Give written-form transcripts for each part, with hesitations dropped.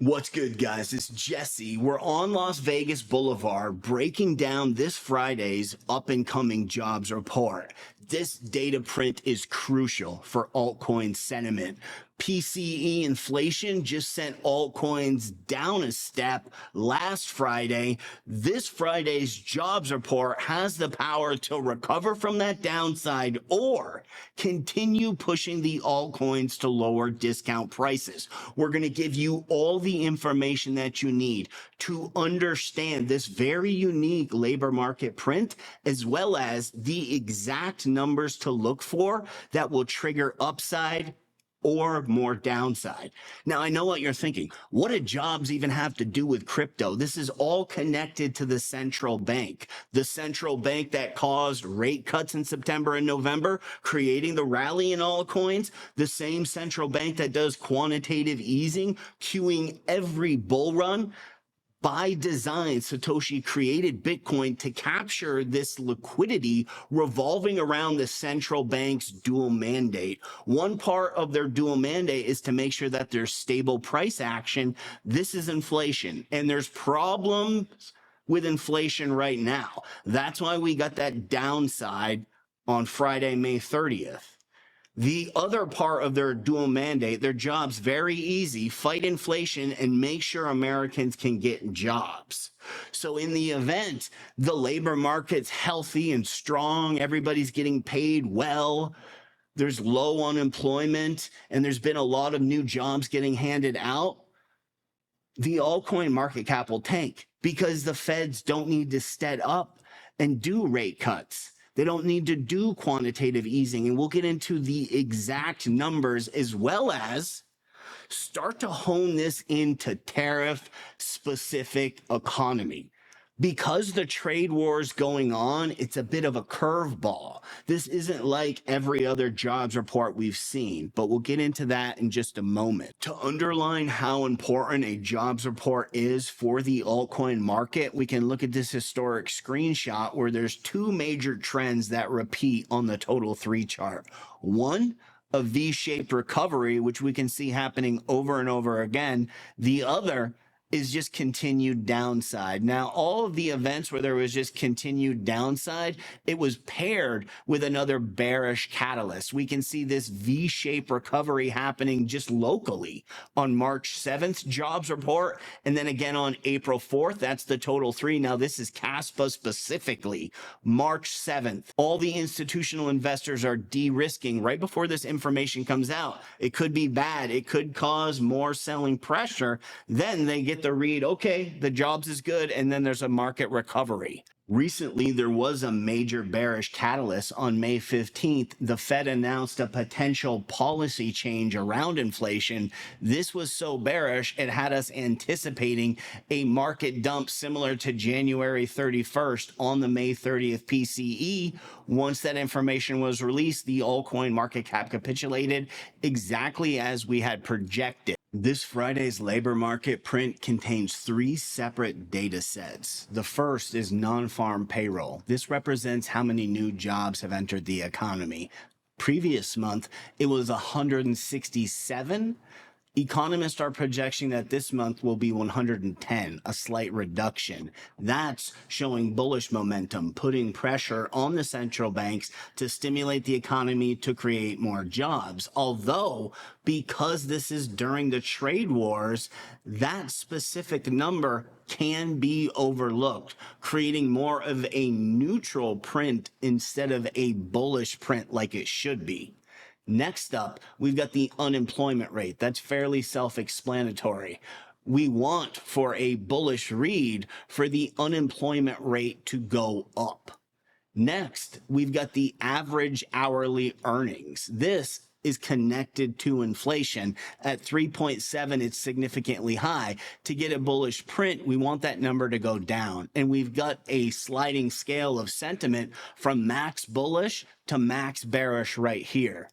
What's good, guys? It's Jesse. We're on Las Vegas Boulevard breaking down this Friday's up-and-coming jobs report. This data print is crucial for altcoin sentiment. PCE inflation just sent altcoins down a step last Friday. This Friday's jobs report has the power to recover from that downside or continue pushing the altcoins to lower discount prices. We're going to give you all the information that you need to understand this very unique labor market print, as well as the exact numbers to look for that will trigger upside or more downside. Now, I know what you're thinking. What do jobs even have to do with crypto? This is all connected to the central bank. The central bank that caused rate cuts in September and November, creating the rally in altcoins. The same central bank that does quantitative easing, cueing every bull run. By design, Satoshi created Bitcoin to capture this liquidity revolving around the central bank's dual mandate. One part of their dual mandate is to make sure that there's stable price action. This is inflation, and there's problems with inflation right now. That's why we got that downside on Friday, May 30th. The other part of their dual mandate, their job's very easy: fight inflation and make sure Americans can get jobs. So in the event the labor market's healthy and strong, everybody's getting paid well, there's low unemployment, and there's been a lot of new jobs getting handed out, the altcoin market cap will tank because the feds don't need to step up and do rate cuts. They don't need to do quantitative easing. And we'll get into the exact numbers, as well as start to hone this into tariff specific economy. Because the trade war is going on, it's a bit of a curveball. This isn't like every other jobs report we've seen, but we'll get into that in just a moment. To underline how important a jobs report is for the altcoin market, we can look at this historic screenshot where there's two major trends that repeat on the total 3 chart. One, a V-shaped recovery, which we can see happening over and over again. The other is just continued downside. Now, all of the events where there was just continued downside, it was paired with another bearish catalyst. We can see this V-shaped recovery happening just locally on March 7th jobs report, and then again on April 4th. That's the total 3. Now, this is Kaspa specifically, March 7th. All the institutional investors are de-risking right before this information comes out. It could be bad. It could cause more selling pressure. Then they get the read, okay, the jobs is good, and then there's a market recovery. Recently, there was a major bearish catalyst on May 15th. The Fed announced a potential policy change around inflation. This was so bearish, it had us anticipating a market dump similar to January 31st on the May 30th PCE. Once that information was released, the altcoin market cap capitulated exactly as we had projected. This Friday's labor market print contains 3 separate data sets. The first is non-farm payroll. This represents how many new jobs have entered the economy. Previous month, it was 167. Economists are projecting that this month will be 110, a slight reduction. That's showing bullish momentum, putting pressure on the central banks to stimulate the economy to create more jobs. Although, because this is during the trade wars, that specific number can be overlooked, creating more of a neutral print instead of a bullish print like it should be. Next up, we've got the unemployment rate. That's fairly self-explanatory. We want for a bullish read for the unemployment rate to go up. Next, we've got the average hourly earnings. This is connected to inflation. At 3.7, it's significantly high. To get a bullish print, we want that number to go down. And we've got a sliding scale of sentiment from max bullish to max bearish right here.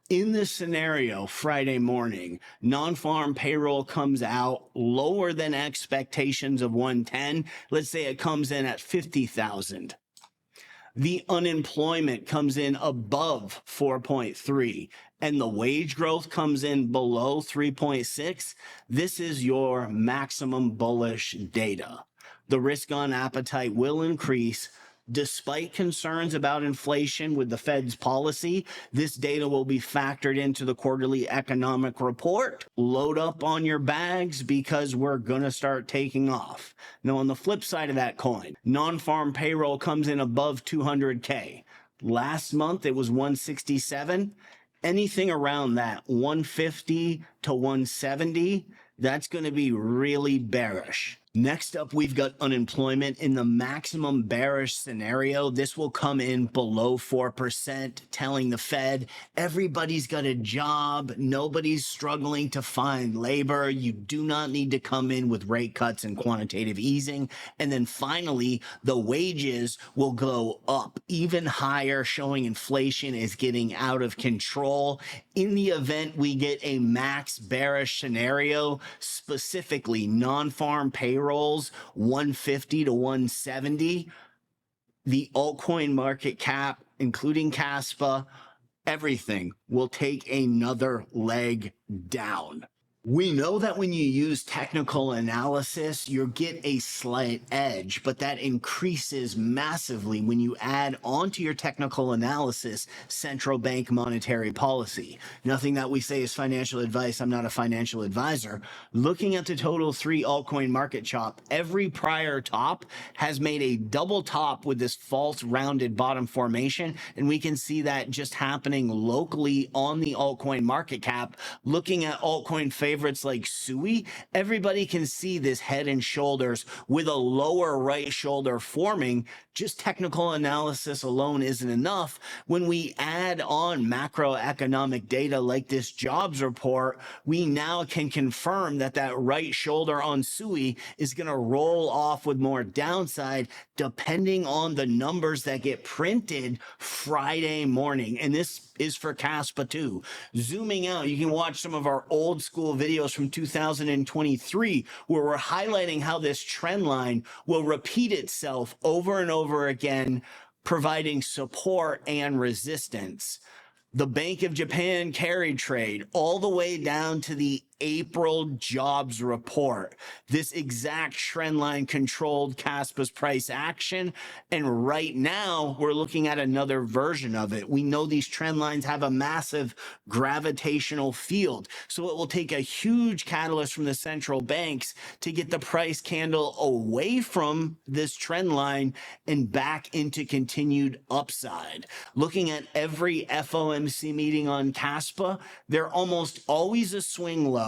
In this scenario, Friday morning, non-farm payroll comes out lower than expectations of 110. Let's say it comes in at 50,000. the unemployment comes in above 4.3 and the wage growth comes in below 3.6, this is your maximum bullish data. The risk on appetite will increase. Despite concerns about inflation with the Fed's policy, this data will be factored into the quarterly economic report. Load up on your bags because we're going to start taking off. Now, on the flip side of that coin, non-farm payroll comes in above 200K. Last month, it was 167. Anything around that, 150 to 170, that's going to be really bearish. Next up, we've got unemployment in the maximum bearish scenario. This will come in below 4%, telling the Fed everybody's got a job. Nobody's struggling to find labor. You do not need to come in with rate cuts and quantitative easing. And then finally, the wages will go up even higher, showing inflation is getting out of control. In the event we get a max bearish scenario, specifically non-farm payrolls 150 to 170, the altcoin market cap, including Kaspa, everything will take another leg down. We know that when you use technical analysis, you get a slight edge, but that increases massively when you add onto your technical analysis central bank monetary policy. Nothing that we say is financial advice. I'm not a financial advisor. Looking at the total 3 altcoin market chop, every prior top has made a double top with this false rounded bottom formation, and we can see that just happening locally on the altcoin market cap. Looking at altcoin favorites like SUI, everybody can see this head and shoulders with a lower right shoulder forming. Just technical analysis alone isn't enough. When we add on macroeconomic data like this jobs report, we now can confirm that that right shoulder on SUI is going to roll off with more downside depending on the numbers that get printed Friday morning. And this is for Kaspa too. Zooming out, you can watch some of our old school videos from 2023 where we're highlighting how this trend line will repeat itself over and over again, providing support and resistance. The Bank of Japan carry trade all the way down to the April jobs report. This exact trend line controlled Kaspa's price action. And right now we're looking at another version of it. We know these trend lines have a massive gravitational field. So it will take a huge catalyst from the central banks to get the price candle away from this trend line and back into continued upside. Looking at every FOMC meeting on Kaspa, they're almost always a swing low,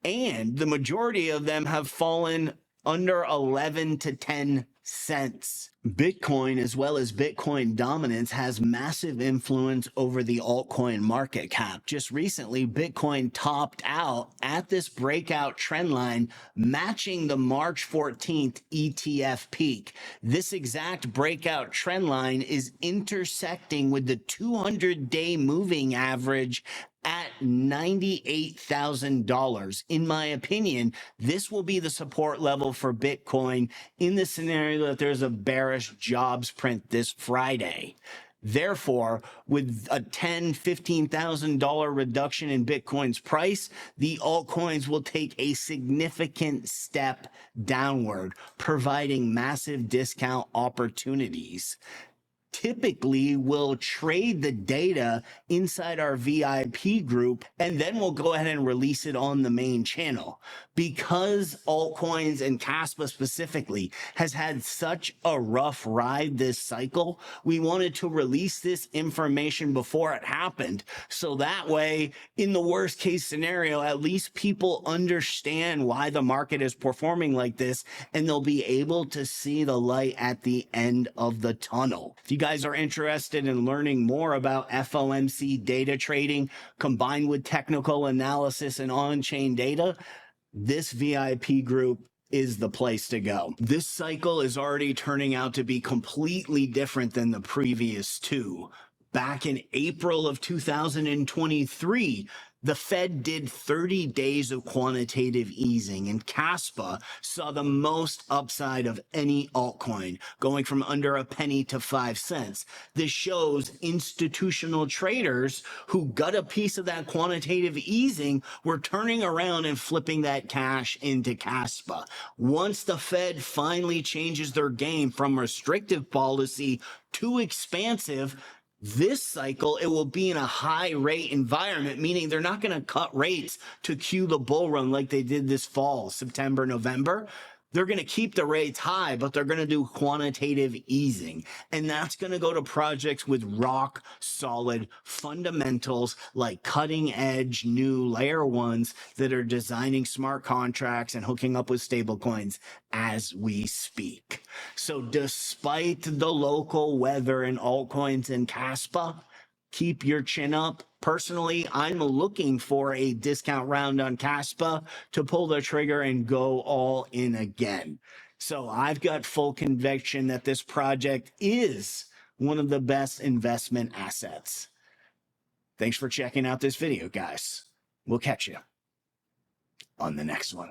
and the majority of them have fallen under 11 to 10 cents. Bitcoin, as well as Bitcoin dominance, has massive influence over the altcoin market cap. Just recently, Bitcoin topped out at this breakout trend line, matching the March 14th ETF peak. This exact breakout trend line is intersecting with the 200-day moving average at $98,000. In my opinion, this will be the support level for Bitcoin in the scenario that there's a bearish jobs print this Friday. Therefore, with a $10,000, $15,000 reduction in Bitcoin's price, the altcoins will take a significant step downward, providing massive discount opportunities. Typically we'll trade the data inside our VIP group, and then we'll go ahead and release it on the main channel. Because altcoins and Kaspa specifically has had such a rough ride this cycle, we wanted to release this information before it happened. So that way, in the worst case scenario, at least people understand why the market is performing like this, and they'll be able to see the light at the end of the tunnel. If you guys are interested in learning more about FOMC data trading combined with technical analysis and on-chain data, this VIP group is the place to go. This cycle is already turning out to be completely different than the previous two. Back in April of 2023, the Fed did 30 days of quantitative easing, and Kaspa saw the most upside of any altcoin, going from under a penny to 5 cents. This shows institutional traders who got a piece of that quantitative easing were turning around and flipping that cash into Kaspa. Once the Fed finally changes their game from restrictive policy to expansive, this cycle, it will be in a high rate environment, meaning they're not going to cut rates to cue the bull run like they did this fall, September, November. They're going to keep the rates high, but they're going to do quantitative easing. And that's going to go to projects with rock solid fundamentals like cutting edge new layer ones that are designing smart contracts and hooking up with stablecoins as we speak. So despite the local weather and altcoins in Kaspa, keep your chin up. Personally, I'm looking for a discount round on Kaspa to pull the trigger and go all in again. So I've got full conviction that this project is one of the best investment assets. Thanks for checking out this video, guys. We'll catch you on the next one.